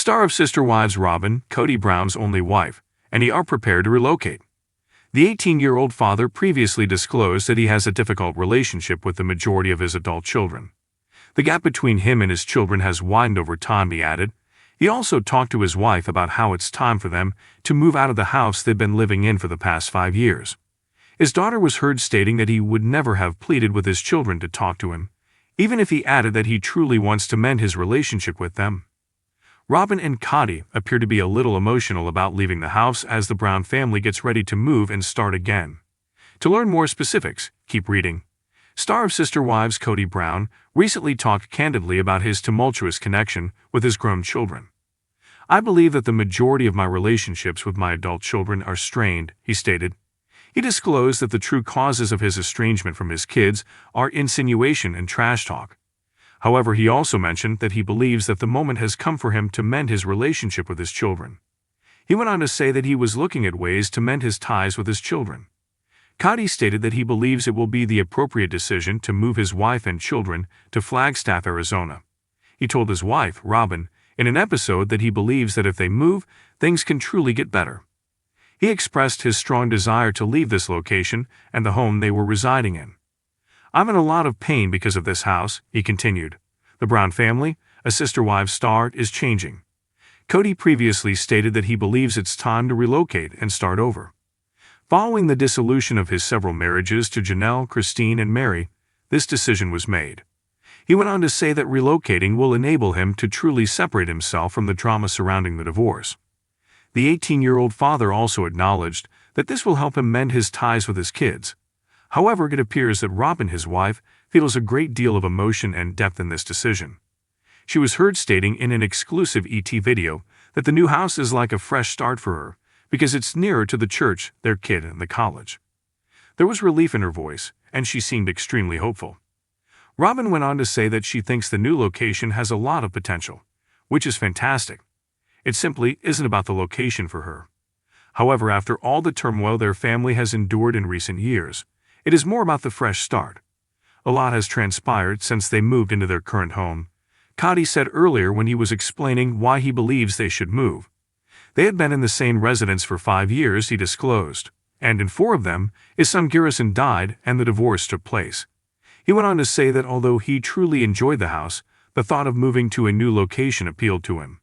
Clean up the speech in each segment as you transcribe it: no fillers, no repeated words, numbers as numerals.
Star of Sister Wives Robyn, Kody Brown's only wife, and he are prepared to relocate. The 18-year-old father previously disclosed that he has a difficult relationship with the majority of his adult children. The gap between him and his children has widened over time, he added. He also talked to his wife about how it's time for them to move out of the house they've been living in for the past 5 years. His daughter was heard stating that he would never have pleaded with his children to talk to him, even if he added that he truly wants to mend his relationship with them. Robyn and Kody appear to be a little emotional about leaving the house as the Brown family gets ready to move and start again. To learn more specifics, keep reading. Star of Sister Wives Kody Brown recently talked candidly about his tumultuous connection with his grown children. "I believe that the majority of my relationships with my adult children are strained," he stated. He disclosed that the true causes of his estrangement from his kids are insinuation and trash talk. However, he also mentioned that he believes that the moment has come for him to mend his relationship with his children. He went on to say that he was looking at ways to mend his ties with his children. Kody stated that he believes it will be the appropriate decision to move his wife and children to Flagstaff, Arizona. He told his wife, Robyn, in an episode that he believes that if they move, things can truly get better. He expressed his strong desire to leave this location and the home they were residing in. "I'm in a lot of pain because of this house," he continued. The Brown family, a Sister Wives star, is changing. Kody previously stated that he believes it's time to relocate and start over. Following the dissolution of his several marriages to Janelle, Christine, and Meri, this decision was made. He went on to say that relocating will enable him to truly separate himself from the drama surrounding the divorce. The 18-year-old father also acknowledged that this will help him mend his ties with his kids. However, it appears that Robyn, his wife, feels a great deal of emotion and depth in this decision. She was heard stating in an exclusive ET video that the new house is like a fresh start for her because it's nearer to the church, their kid, and the college. There was relief in her voice, and she seemed extremely hopeful. Robyn went on to say that she thinks the new location has a lot of potential, which is fantastic. It simply isn't about the location for her. However, after all the turmoil their family has endured in recent years, it is more about the fresh start. A lot has transpired since they moved into their current home, Kody said earlier when he was explaining why he believes they should move. They had been in the same residence for 5 years, he disclosed, and in 4 of them, his son Garrison died and the divorce took place. He went on to say that although he truly enjoyed the house, the thought of moving to a new location appealed to him.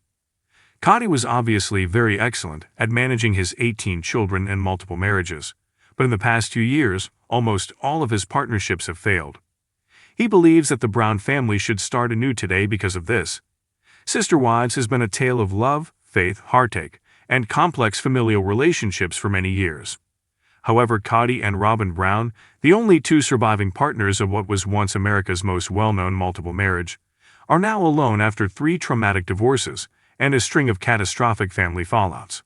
Kody was obviously very excellent at managing his 18 children and multiple marriages, but in the past 2 years, almost all of his partnerships have failed. He believes that the Brown family should start anew today because of this. Sister Wives has been a tale of love, faith, heartache, and complex familial relationships for many years. However, Kody and Robyn Brown, the only 2 surviving partners of what was once America's most well-known multiple marriage, are now alone after 3 traumatic divorces and a string of catastrophic family fallouts.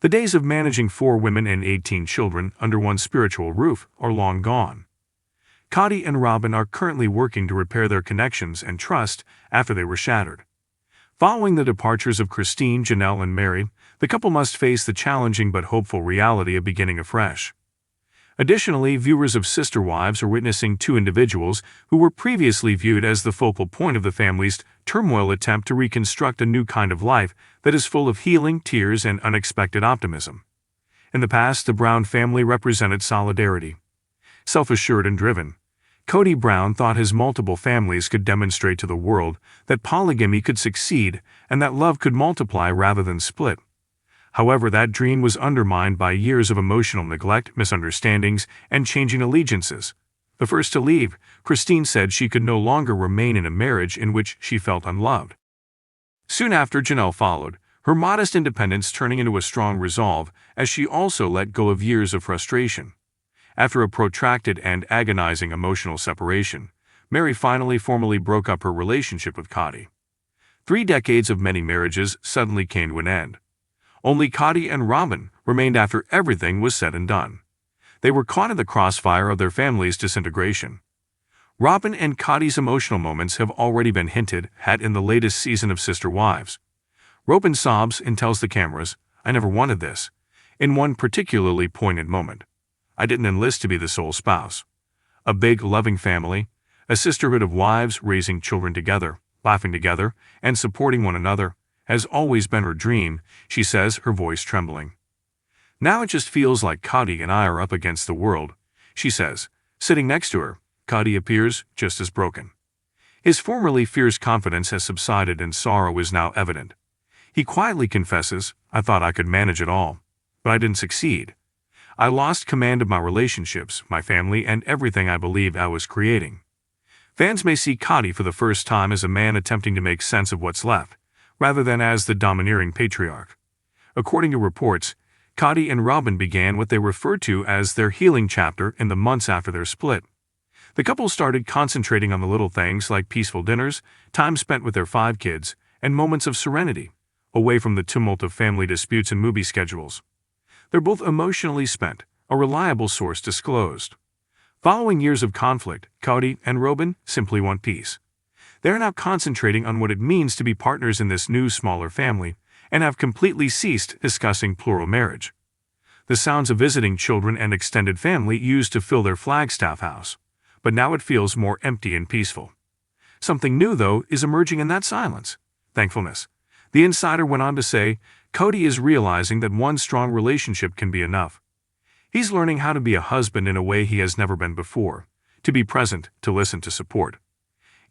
The days of managing 4 women and 18 children under one spiritual roof are long gone. Kody and Robyn are currently working to repair their connections and trust after they were shattered. Following the departures of Christine, Janelle, and Meri, the couple must face the challenging but hopeful reality of beginning afresh. Additionally, viewers of Sister Wives are witnessing 2 individuals who were previously viewed as the focal point of the family's turmoil attempt to reconstruct a new kind of life that is full of healing, tears, and unexpected optimism. In the past, the Brown family represented solidarity. Self-assured and driven, Kody Brown thought his multiple families could demonstrate to the world that polygamy could succeed and that love could multiply rather than split. However, that dream was undermined by years of emotional neglect, misunderstandings, and changing allegiances. The first to leave, Christine said she could no longer remain in a marriage in which she felt unloved. Soon after, Janelle followed, her modest independence turning into a strong resolve as she also let go of years of frustration. After a protracted and agonizing emotional separation, Meri finally formally broke up her relationship with Kody. 3 decades of many marriages suddenly came to an end. Only Kody and Robyn remained after everything was said and done. They were caught in the crossfire of their family's disintegration. Robyn and Kody's emotional moments have already been hinted at in the latest season of Sister Wives. Robyn sobs and tells the cameras, "I never wanted this," in one particularly poignant moment. "I didn't enlist to be the sole spouse." A big, loving family, a sisterhood of wives raising children together, laughing together, and supporting one another, has always been her dream," she says, her voice trembling. "Now it just feels like Kody and I are up against the world," she says. Sitting next to her, Kody appears just as broken. His formerly fierce confidence has subsided and sorrow is now evident. He quietly confesses, "I thought I could manage it all, but I didn't succeed. I lost command of my relationships, my family, and everything I believed I was creating." Fans may see Kody for the first time as a man attempting to make sense of what's left, rather than as the domineering patriarch. According to reports, Kody and Robyn began what they referred to as their healing chapter in the months after their split. The couple started concentrating on the little things like peaceful dinners, time spent with their 5 kids, and moments of serenity, away from the tumult of family disputes and movie schedules. "They're both emotionally spent," a reliable source disclosed. Following years of conflict, Kody and Robyn simply want peace. They are now concentrating on what it means to be partners in this new, smaller family, and have completely ceased discussing plural marriage. The sounds of visiting children and extended family used to fill their Flagstaff house, but now it feels more empty and peaceful. Something new, though, is emerging in that silence: thankfulness. The insider went on to say, Kody is realizing that one strong relationship can be enough. He's learning how to be a husband in a way he has never been before, to be present, to listen, to support.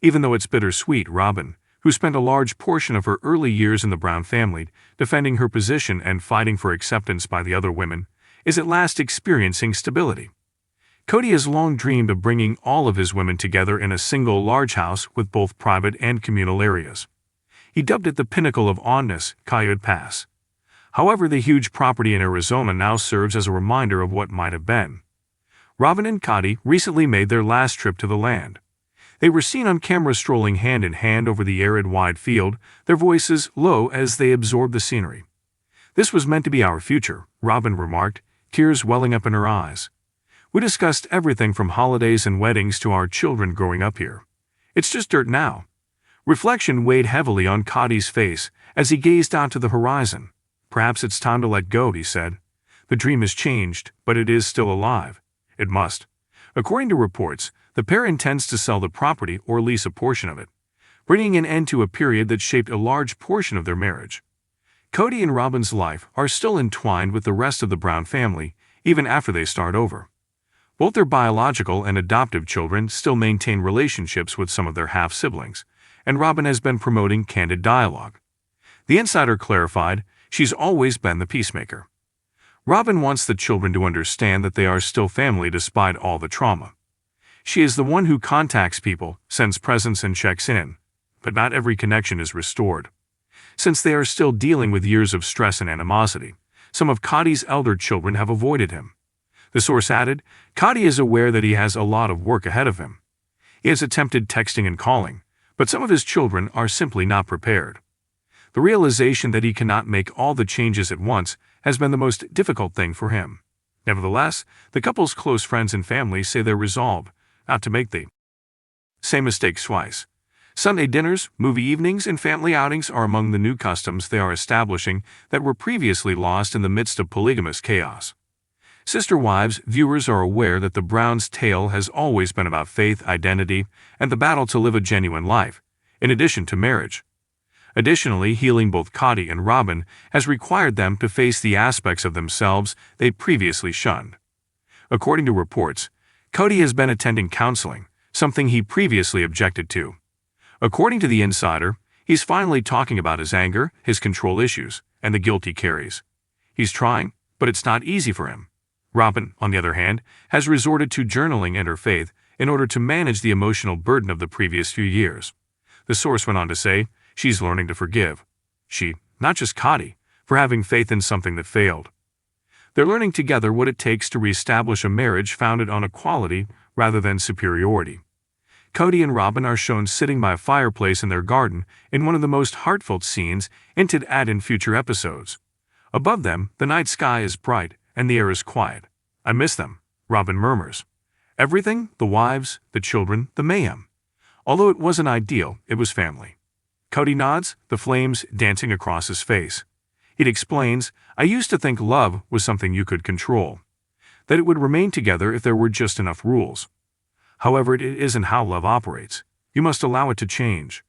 Even though it's bittersweet, Robyn, who spent a large portion of her early years in the Brown family defending her position and fighting for acceptance by the other women, is at last experiencing stability. Kody has long dreamed of bringing all of his women together in a single large house with both private and communal areas. He dubbed it the pinnacle of onness, Coyote Pass. However, the huge property in Arizona now serves as a reminder of what might have been. Robyn and Kody recently made their last trip to the land. They were seen on camera strolling hand in hand over the arid wide field, their voices low as they absorbed the scenery. "This was meant to be our future," Robyn remarked, tears welling up in her eyes. "We discussed everything from holidays and weddings to our children growing up here. It's just dirt now." Reflection weighed heavily on Kody's face as he gazed out to the horizon. "Perhaps it's time to let go," he said. "The dream has changed, but it is still alive. It must." According to reports, the pair intends to sell the property or lease a portion of it, bringing an end to a period that shaped a large portion of their marriage. Kody and Robyn's life are still entwined with the rest of the Brown family, even after they start over. Both their biological and adoptive children still maintain relationships with some of their half-siblings, and Robyn has been promoting candid dialogue. The insider clarified, she's always been the peacemaker. Robyn wants the children to understand that they are still family despite all the trauma. She is the one who contacts people, sends presents and checks in, but not every connection is restored. Since they are still dealing with years of stress and animosity, some of Kody's elder children have avoided him. The source added, Kody is aware that he has a lot of work ahead of him. He has attempted texting and calling, but some of his children are simply not prepared. The realization that he cannot make all the changes at once has been the most difficult thing for him. Nevertheless, the couple's close friends and family say they're resolved not to make the same mistakes twice. Sunday dinners, movie evenings, and family outings are among the new customs they are establishing that were previously lost in the midst of polygamous chaos. Sister wives, viewers are aware that the Browns' tale has always been about faith, identity, and the battle to live a genuine life, in addition to marriage. Additionally, healing both Kody and Robyn has required them to face the aspects of themselves they previously shunned. According to reports, Kody has been attending counseling, something he previously objected to. According to the insider, he's finally talking about his anger, his control issues, and the guilt he carries. He's trying, but it's not easy for him. Robyn, on the other hand, has resorted to journaling and her faith in order to manage the emotional burden of the previous few years. The source went on to say, she's learning to forgive. She, not just Kody, for having faith in something that failed. They're learning together what it takes to reestablish a marriage founded on equality rather than superiority. Kody and Robyn are shown sitting by a fireplace in their garden in one of the most heartfelt scenes hinted at in future episodes. Above them, the night sky is bright and the air is quiet. "I miss them," Robyn murmurs. "Everything, the wives, the children, the mayhem. Although it wasn't ideal, it was family." Kody nods, the flames dancing across his face. He explains, "I used to think love was something you could control, that it would remain together if there were just enough rules. However, it isn't how love operates. You must allow it to change."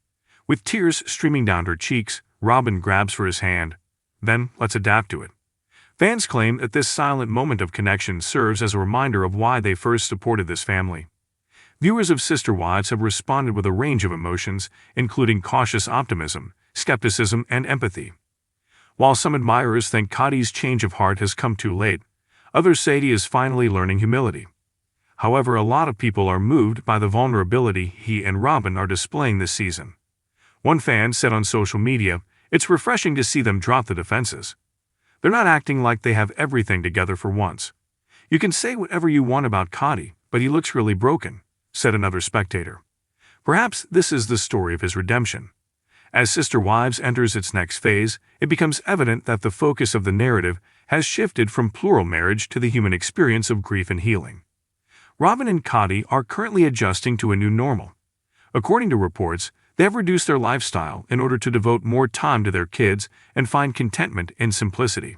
With tears streaming down her cheeks, Robyn grabs for his hand. Then, let's adapt to it. Fans claim that this silent moment of connection serves as a reminder of why they first supported this family. Viewers of Sister Wives have responded with a range of emotions, including cautious optimism, skepticism, and empathy. While some admirers think Kody's change of heart has come too late, others say he is finally learning humility. However, a lot of people are moved by the vulnerability he and Robyn are displaying this season. One fan said on social media, "It's refreshing to see them drop the defenses. They're not acting like they have everything together for once. You can say whatever you want about Kody, but he looks really broken," said another spectator. Perhaps this is the story of his redemption. As Sister Wives enters its next phase, it becomes evident that the focus of the narrative has shifted from plural marriage to the human experience of grief and healing. Robyn and Kody are currently adjusting to a new normal. According to reports, they have reduced their lifestyle in order to devote more time to their kids and find contentment in simplicity.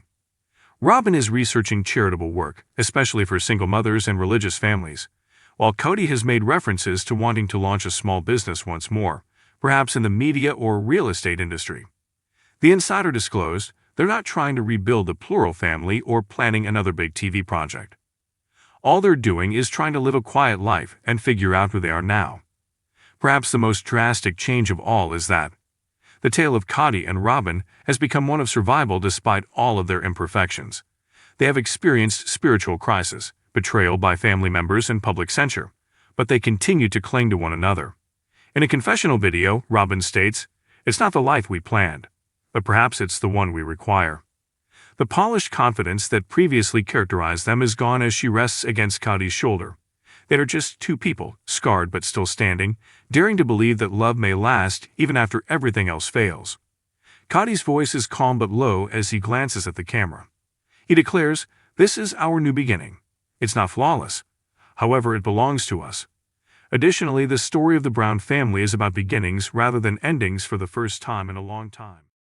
Robyn is researching charitable work, especially for single mothers and religious families, while Kody has made references to wanting to launch a small business once more, perhaps in the media or real estate industry. The insider disclosed they're not trying to rebuild the plural family or planning another big TV project. All they're doing is trying to live a quiet life and figure out who they are now. Perhaps the most drastic change of all is that the tale of Kody and Robyn has become one of survival despite all of their imperfections. They have experienced spiritual crisis, betrayal by family members, and public censure, but they continue to cling to one another. In a confessional video, Robyn states, "It's not the life we planned, but perhaps it's the one we require." The polished confidence that previously characterized them is gone as she rests against Kody's shoulder. They are just two people, scarred but still standing, daring to believe that love may last even after everything else fails. Kody's voice is calm but low as he glances at the camera. He declares, "This is our new beginning. It's not flawless. However, it belongs to us." Additionally, the story of the Brown family is about beginnings rather than endings for the first time in a long time.